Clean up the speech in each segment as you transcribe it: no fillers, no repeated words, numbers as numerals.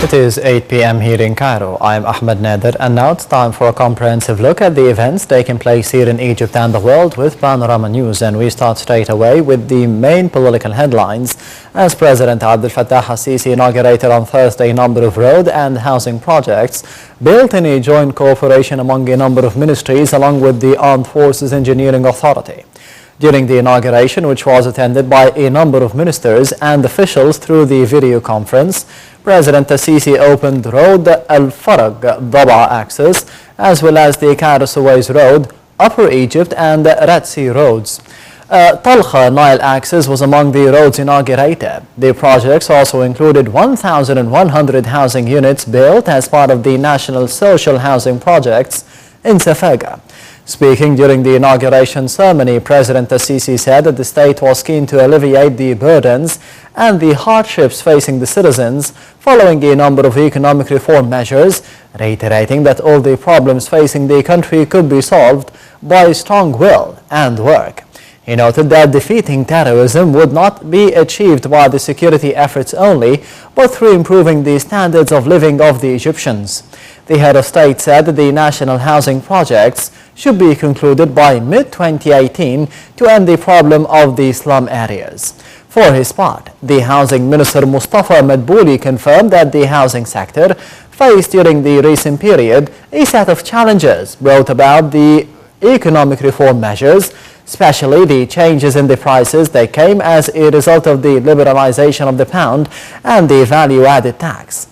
It is 8 p.m. here in Cairo. I'm Ahmed Nader, and now it's time for a comprehensive look at the events taking place here in Egypt and the world with Panorama News. And we start straight away with the main political headlines, as President Abdel Fattah al-Sisi inaugurated on Thursday a number of road and housing projects built in a joint cooperation among a number of ministries along with the Armed Forces Engineering Authority. During the inauguration, which was attended by a number of ministers and officials through the video conference, President al-Sisi opened Road Al-Farag-Daba axis, as well as the Cairo-Suez Road, Upper Egypt and Red Sea roads. Talha Nile axis was among the roads inaugurated. The projects also included 1,100 housing units built as part of the National Social Housing Projects in Safaga. Speaking during the inauguration ceremony, President al-Sisi said that the state was keen to alleviate the burdens and the hardships facing the citizens following a number of economic reform measures, reiterating that all the problems facing the country could be solved by strong will and work. He noted that defeating terrorism would not be achieved by the security efforts only, but through improving the standards of living of the Egyptians. The head of state said that the national housing projects should be concluded by mid-2018 to end the problem of the slum areas. For his part, the Housing Minister Mustafa Madbouli confirmed that the housing sector faced during the recent period a set of challenges brought about the economic reform measures, especially the changes in the prices that came as a result of the liberalization of the pound and the value-added tax.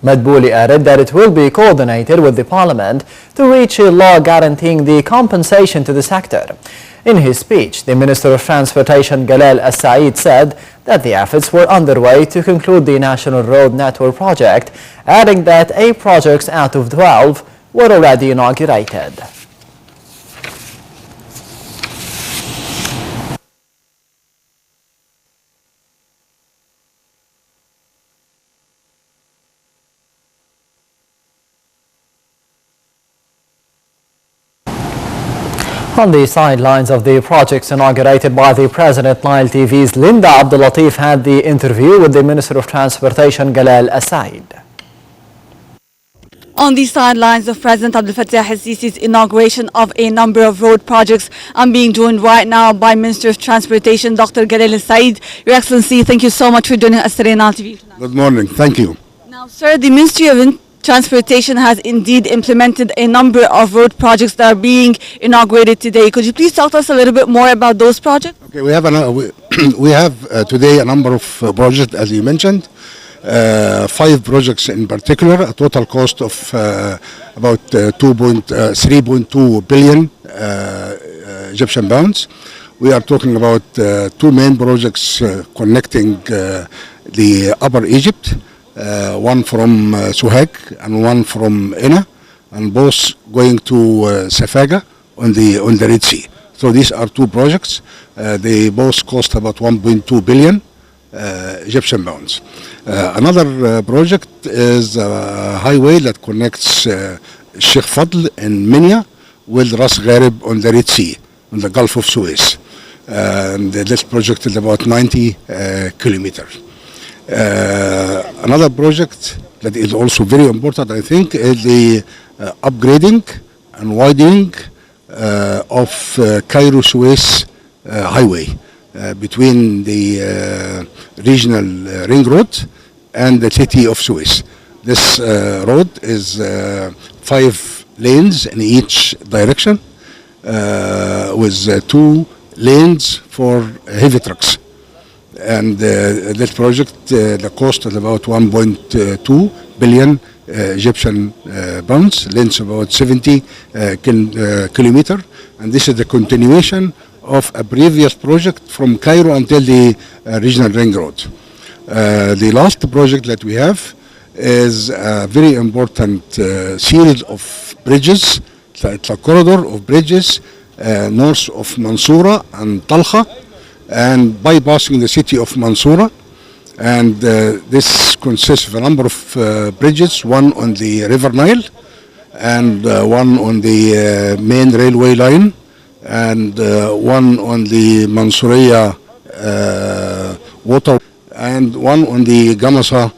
Madbouli added that it will be coordinated with the Parliament to reach a law guaranteeing the compensation to the sector. In his speech, the Minister of Transportation Galal Al-Said said that the efforts were underway to conclude the National Road Network project, adding that 8 projects out of 12 were already inaugurated. On the sidelines of the projects inaugurated by the President, Nile TV's Linda Abdulatif had the interview with the Minister of Transportation, Galal Al-Said. On the sidelines of President Abdel Fattah al-Sisi's inauguration of a number of road projects, I'm being joined right now by Minister of Transportation, Dr. Galal Al-Said. Your Excellency, thank you so much for joining us today on Nile TV International. Good morning. Thank you. Now, sir, the Ministry of Transportation has indeed implemented a number of road projects that are being inaugurated today. Could you please talk to us a little bit more about those projects? Okay, we have today a number of projects, as you mentioned. 5 projects in particular, a total cost of about 3.2 billion Egyptian pounds. We are talking about 2 main projects connecting the Upper Egypt. One from Suhag and one from Ina, and both going to Safaga on the Red Sea. So these are 2 projects. They both cost about 1.2 billion Egyptian pounds. Another project is a highway that connects Sheikh Fadl in Minya with Ras Gharib on the Red Sea, on the Gulf of Suez. And this project is about 90 kilometers. Another project that is also very important, I think, is the upgrading and widening of Cairo-Suez highway between the regional ring road and the city of Suez. This road is 5 lanes in each direction with 2 lanes for heavy trucks. And this project, the cost is about 1.2 billion Egyptian pounds, length about 70 kilometers, and this is the continuation of a previous project from Cairo until the regional ring road. The last project that we have is a very important series of bridges. It's a corridor of bridges north of Mansoura and Talha, and bypassing the city of Mansoura. And this consists of a number of bridges, one on the River Nile and one on the main railway line, and one on the Mansouriya water, and one on the Gamasa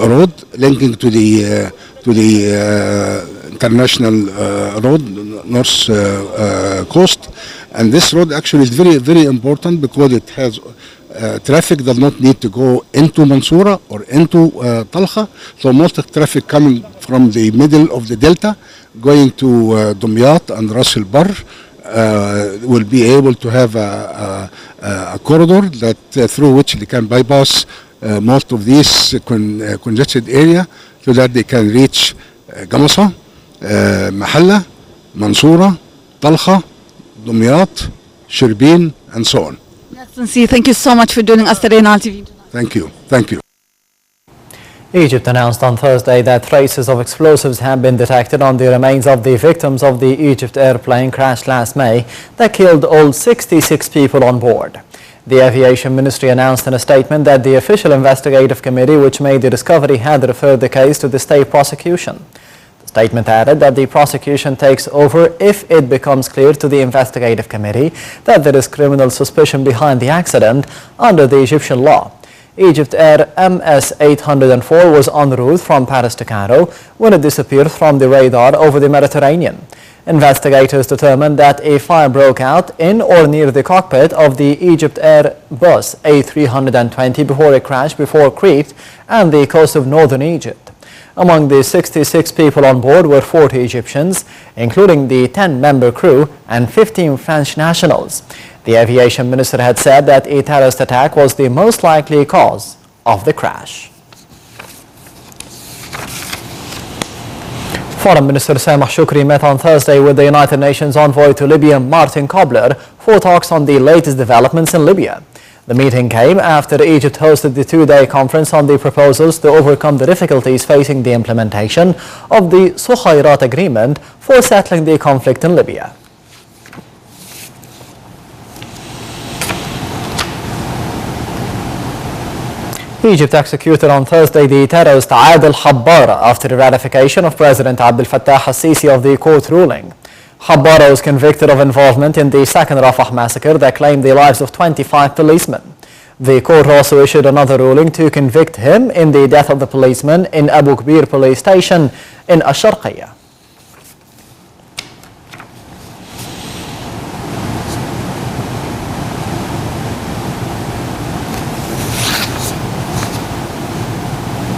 road linking to the international road, north coast, and this road actually is very, very important because it has traffic does not need to go into Mansoura or into Talha, so most of traffic coming from the middle of the delta going to Dumyat and Ras Al Bar will be able to have a corridor that through which they can bypass most of these congested area so that they can reach Gamasa, Mahalla, Mansoura, Talha, Dumyat, Shirbin, and so on. Your Excellency, thank you so much for joining us today on Nile TV International. Thank you. Thank you. Egypt announced on Thursday that traces of explosives have been detected on the remains of the victims of the Egypt airplane crash last May that killed all 66 people on board. The Aviation Ministry announced in a statement that the official investigative committee which made the discovery had referred the case to the state prosecution. The statement added that the prosecution takes over if it becomes clear to the investigative committee that there is criminal suspicion behind the accident under the Egyptian law. Egypt Air MS-804 was en route from Paris to Cairo when it disappeared from the radar over the Mediterranean. Investigators determined that a fire broke out in or near the cockpit of the Egypt Air bus A320 before it crashed before Crete and the coast of northern Egypt. Among the 66 people on board were 40 Egyptians, including the 10-member crew and 15 French nationals. The aviation minister had said that a terrorist attack was the most likely cause of the crash. Foreign Minister Sameh Shoukry met on Thursday with the United Nations envoy to Libya, Martin Kobler, for talks on the latest developments in Libya. The meeting came after Egypt hosted the two-day conference on the proposals to overcome the difficulties facing the implementation of the Sukhayrat agreement for settling the conflict in Libya. Egypt executed on Thursday the terrorist Adel Habbara after the ratification of President Abdel Fattah al-Sisi of the court ruling. Habbara was convicted of involvement in the second Rafah massacre that claimed the lives of 25 policemen. The court also issued another ruling to convict him in the death of the policeman in Abu Kbir police station in Ash-Sharqiyya.